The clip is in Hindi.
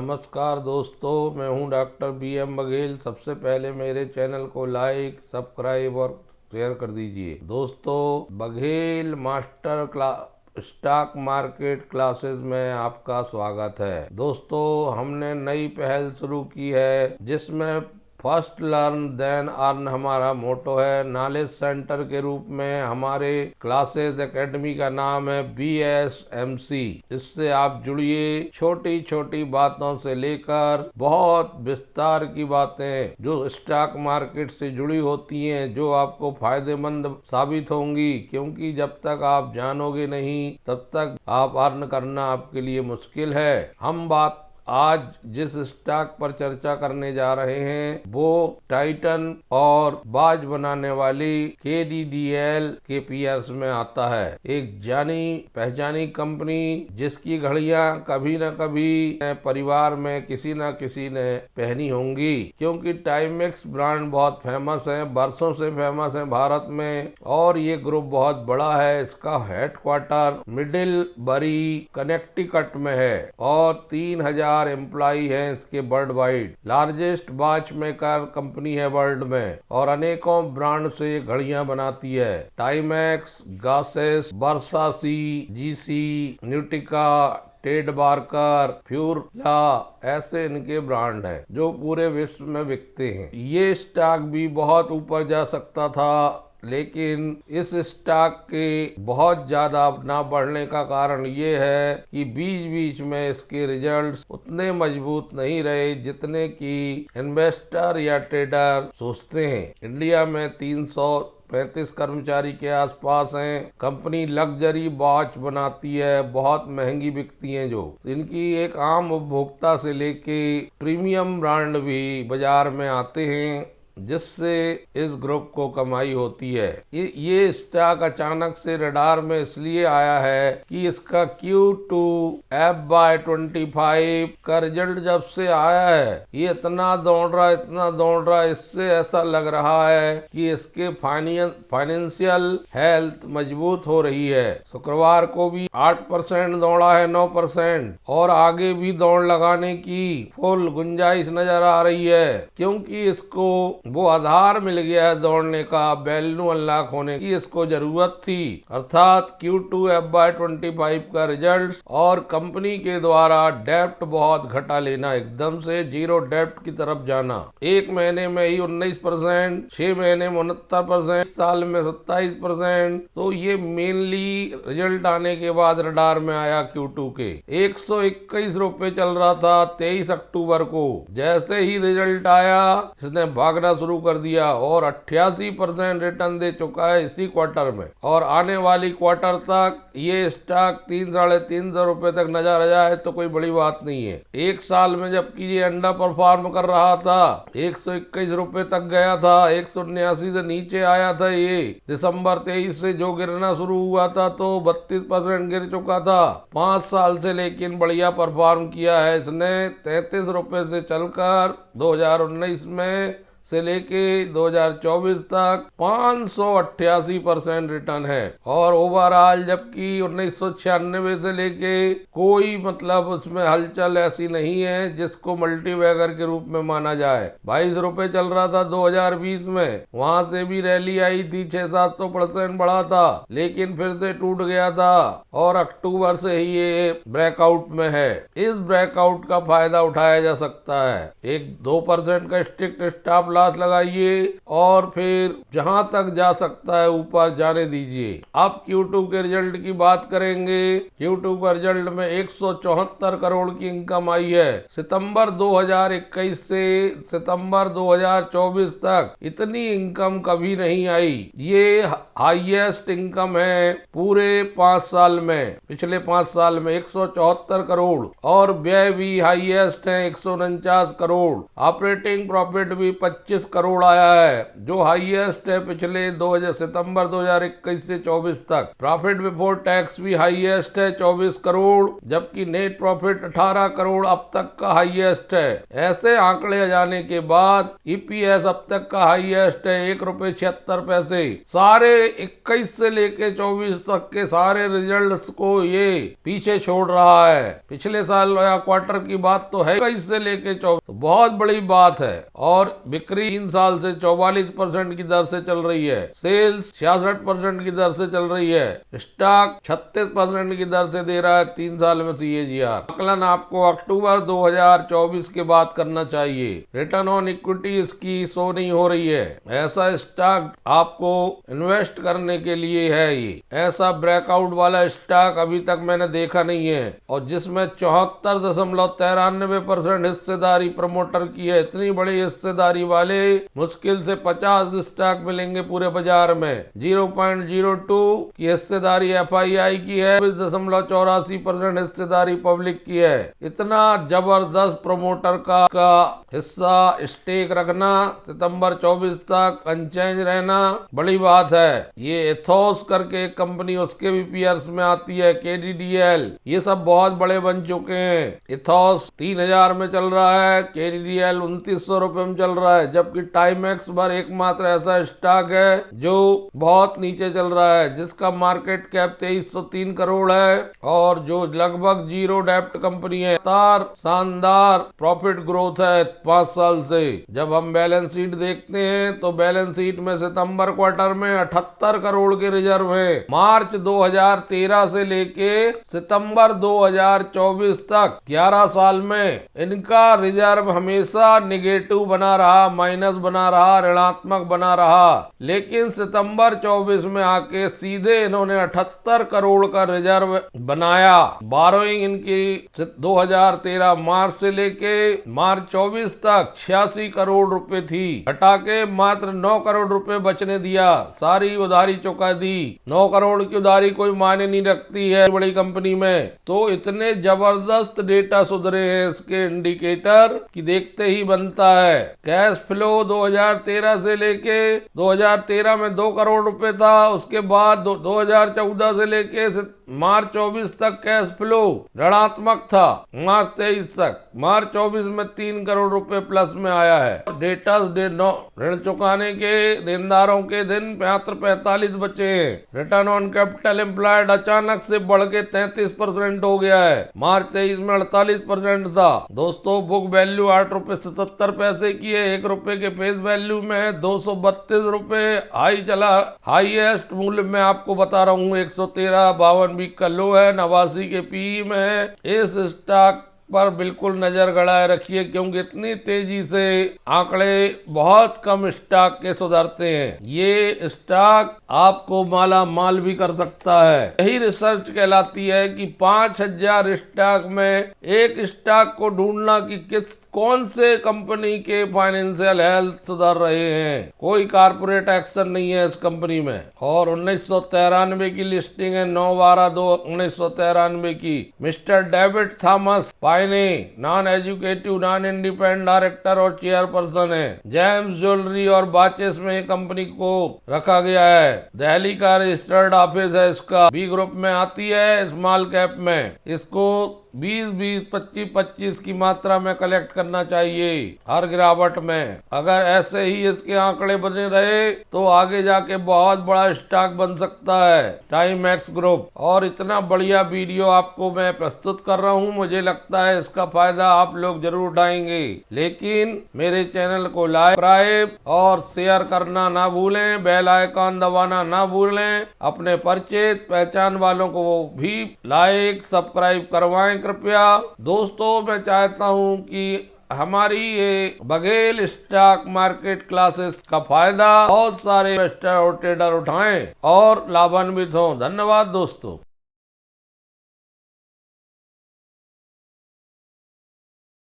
नमस्कार दोस्तों, मैं हूं डॉक्टर BM बघेल। सबसे पहले मेरे चैनल को लाइक, सब्सक्राइब और शेयर कर दीजिए। दोस्तों, Baghel master stock market classes में आपका स्वागत है। दोस्तों, हमने नई पहल शुरू की है जिसमें फर्स्ट लर्न देन अर्न हमारा मोटो है। नॉलेज सेंटर के रूप में हमारे क्लासेस एकेडमी का नाम है BSMC। इससे आप जुड़िए। छोटी छोटी बातों से लेकर बहुत विस्तार की बातें जो स्टॉक मार्केट से जुड़ी होती हैं, जो आपको फायदेमंद साबित होंगी, क्योंकि जब तक आप जानोगे नहीं तब तक आप अर्न करना आपके लिए मुश्किल है। हम बात आज जिस स्टॉक पर चर्चा करने जा रहे हैं वो टाइटन और बाज बनाने वाली KDDL के पीयर्स में आता है। एक जानी पहचानी कंपनी जिसकी घड़ियां कभी न कभी परिवार में किसी न किसी ने पहनी होंगी, क्योंकि टाइमेक्स ब्रांड बहुत फेमस है, बरसों से फेमस है भारत में, और ये ग्रुप बहुत बड़ा है। इसका हेडक्वार्टर मिडिलबरी कनेक्टिकट में है और 3000 एम्प्लॉई हैं इसके world wide. Largest watch maker company है वर्ल्ड में और अनेकों ब्रांड से घड़ियां बनाती है। Timex, Gauss's, वर्सासी, GC, न्यूटिका, Ted Barker, फ्यूरला, ऐसे इनके ब्रांड हैं जो पूरे विश्व में बिकते हैं। ये स्टॉक भी बहुत ऊपर जा सकता था, लेकिन इस स्टॉक के बहुत ज्यादा ना बढ़ने का कारण ये है कि बीच बीच में इसके रिजल्ट्स उतने मजबूत नहीं रहे जितने कि इन्वेस्टर या ट्रेडर सोचते हैं। इंडिया में 335 कर्मचारी के आसपास हैं। कंपनी लग्जरी वॉच बनाती है, बहुत महंगी बिकती हैं, जो इनकी एक आम उपभोक्ता से लेके प्रीमियम ब्रांड भी बाजार में आते हैं, जिससे इस ग्रुप को कमाई होती है। ये स्टॉक अचानक से रडार में इसलिए आया है कि इसका Q2 FY25 का रिजल्ट जब से आया है ये इतना दौड़ रहा है, इससे ऐसा लग रहा है कि इसके फाइनेंशियल हेल्थ मजबूत हो रही है। शुक्रवार को भी 8% दौड़ा है, 9%, और आगे भी दौड़ लगाने की फुल गुंजाइश नजर आ रही है, क्योंकि इसको वो आधार मिल गया है दौड़ने का, वैल्यू अनलॉक होने की इसको जरूरत थी। अर्थात Q2 FY25 का रिजल्ट और कंपनी के द्वारा डेप्ट बहुत घटा लेना, एकदम से जीरो डेप्ट की तरफ जाना। एक महीने में ही 19%, 6 महीने में 69%, साल में 27%। तो ये मेनली रिजल्ट आने के बाद रडार में आया। Q2 के 121 रुपए चल रहा था 23 अक्टूबर को। जैसे ही रिजल्ट आया इसने भागना शुरू कर दिया और 88% रिटर्न दे चुका है इसी क्वार्टर में, और आने वाली क्वार्टर तक ये स्टॉक 300-350 रुपए तक नजर आ जाए तो कोई बड़ी बात नहीं है। एक साल में जबकि ये अंडर परफॉर्म कर रहा था, 121 रुपए तक गया था, 179 से नीचे आया था। ये दिसंबर 23 से जो गिरना शुरू हुआ था तो 32% गिर चुका था 5 साल से, लेकिन बढ़िया परफॉर्म किया है इसने। 33 रुपए से चलकर 2019 में से लेके 2024 तक 588% रिटर्न है, और ओवरऑल जबकि 1996 से लेके कोई मतलब उसमें हलचल ऐसी नहीं है जिसको मल्टीबैगर के रूप में माना जाए। 22 रुपए चल रहा था 2020 में, वहां से भी रैली आई थी, 600-700% बढ़ा था, लेकिन फिर से टूट गया था और अक्टूबर से ही ये ब्रेकआउट में है। इस ब्रेकआउट का फायदा उठाया जा सकता है। एक 2% का स्ट्रिक्ट स्टॉप लॉस लगाइए और फिर जहां तक जा सकता है ऊपर जाने दीजिए। अब Q2 के रिजल्ट की बात करेंगे। Q2 का रिजल्ट में 174 करोड़ की इनकम आई है। सितंबर 2021 से सितंबर 2024 तक इतनी इनकम कभी नहीं आई। ये हाईएस्ट इनकम है पूरे 5 साल में। पिछले 5 साल में 174 करोड़, और व्यय भी हाईएस्ट है 149 करोड़। ऑपरेटिंग प्रॉफिट भी 25 करोड़ आया है, जो हाईएस्ट है पिछले सितंबर 2021 से 24 तक। प्रॉफिट बिफोर टैक्स भी हाईएस्ट है 24 करोड़, जबकि नेट प्रॉफिट 18 करोड़ अब तक का हाईएस्ट है। ऐसे आंकड़े आ जाने के बाद ईपीएस अब तक का हाईएस्ट है 1.76 रुपए। सारे 21 से लेके 24 तक के सारे रिजल्ट्स को ये पीछे छोड़ रहा है। पिछले साल या क्वार्टर की बात तो है 21 से लेके 24, तो बहुत बड़ी बात है। और बिक्री 3 साल से 44% की दर से चल रही है, सेल्स 66% की दर से चल रही है, स्टॉक 36% की दर से दे रहा है 3 साल में CAGR। आकलन आपको अक्टूबर 2024 के बाद करना चाहिए। रिटर्न ऑन इक्विटी इसकी शो नहीं हो रही है। ऐसा स्टॉक आपको इन्वेस्ट करने के लिए है। ये ऐसा ब्रेकआउट वाला स्टॉक अभी तक मैंने देखा नहीं है, और जिसमें 74.93% हिस्सेदारी प्रमोटर की है। इतनी बड़ी हिस्सेदारी वाले मुश्किल से 50 स्टॉक मिलेंगे पूरे बाजार में। 0.02 की हिस्सेदारी FII की है, 20.84% हिस्सेदारी पब्लिक की है। इतना जबरदस्त प्रमोटर का हिस्सा स्टेक रखना, सितंबर 24 तक अनचेंज रहना, बड़ी बात है। ये एथोस करके एक कंपनी उसके भी पीयर्स में आती है, KDDL, ये सब बहुत बड़े बन चुके हैं। एथोस 3000 में चल रहा है, KDDL 2900 रुपए में चल रहा है, जबकि टाइमेक्स पर एकमात्र ऐसा स्टॉक है जो बहुत नीचे चल रहा है, जिसका मार्केट कैप 2303 करोड़ है और जो लगभग जीरो डेप्ट कंपनी है। शानदार प्रॉफिट ग्रोथ है 5 साल से। जब हम बैलेंस शीट देखते हैं तो बैलेंस शीट में सितंबर क्वार्टर में 78 करोड़ के रिजर्व है। मार्च 2013 से लेके सितंबर 2024 तक 11 साल में इनका रिजर्व हमेशा निगेटिव बना रहा, माइनस बना रहा, ऋणात्मक बना रहा। लेकिन सितंबर 24 में आके सीधे इन्होंने 78 करोड़ का रिजर्व बनाया। बोरोइंग इनकी 2013 मार्च से लेके मार्च 24 तक 86 करोड़ रुपए थी, हटा के मात्र 9 करोड़ रुपए बचने दिया, सारी उधारी चुका दी। 9 करोड़ की उधारी कोई मायने नहीं रखती है बड़ी कंपनी में। तो इतने जबरदस्त डेटा सुधरे हैं इसके इंडिकेटर कि देखते ही बनता है। कैश फ्लो 2013 से लेके 2013 में 2 करोड़ रुपए था, उसके बाद 2014 से लेके मार्च 24 तक कैश फ्लो ऋणात्मक था, मार्च 23 तक। मार्च 24 में 3 करोड़ रुपए प्लस में आया है। डेटा ऋण चुकाने के देनदारों के दिन 45 बचे हैं। रिटर्न ऑन कैपिटल एम्प्लॉयड अचानक से बढ़ के 33% हो गया है, मार्च 23 में 48% था। दोस्तों, बुक वैल्यू 8 रुपए 77 पैसे की है, 1 रुपए के फेस वैल्यू में 232 रुपए हाई चला। हाईएस्ट मूल्य में आपको बता रहा हूँ 113, 52 वीक का लो है, 89 के PE में है। इस स्टॉक पर बिल्कुल नजर गड़ाए रखिए, क्योंकि इतनी तेजी से आंकड़े बहुत कम स्टॉक के सुधरते हैं। ये स्टॉक आपको माला माल भी कर सकता है। यही रिसर्च कहलाती है कि 5000 स्टॉक में एक स्टॉक को ढूंढना कि कौन से कंपनी के फाइनेंशियल हेल्थ सुधर रहे हैं। कोई कारपोरेट एक्शन नहीं है इस कंपनी में। और 1993 की लिस्टिंग है, 9/12/1993 की। मिस्टर डेविड थॉमस पाइने non educative non independent director और चेयरपर्सन है। जेम्स ज्वेलरी और बाचेस में कंपनी को रखा गया है। दिल्ली का रजिस्टर्ड ऑफिस है इसका। बी ग्रुप में आती है, स्मॉल कैप में। इसको 20-20, 25-25 की मात्रा में कलेक्ट करना चाहिए हर गिरावट में। अगर ऐसे ही इसके आंकड़े बने रहे तो आगे जाके बहुत बड़ा स्टॉक बन सकता है टाइमेक्स ग्रुप। और इतना बढ़िया वीडियो आपको मैं प्रस्तुत कर रहा हूं, मुझे लगता है इसका फायदा आप लोग जरूर उठाएंगे। लेकिन मेरे चैनल को लाइक, सब्सक्राइब और शेयर करना ना भूलें, बेल आइकॉन दबाना ना भूलें। अपने परिचित पहचान वालों को भी लाइक सब्सक्राइब करवाएं कृपया। दोस्तों, मैं चाहता हूं कि हमारी ये बघेल स्टॉक मार्केट क्लासेस का फायदा बहुत सारे इन्वेस्टर और ट्रेडर उठाएं और लाभान्वित हों। धन्यवाद दोस्तों।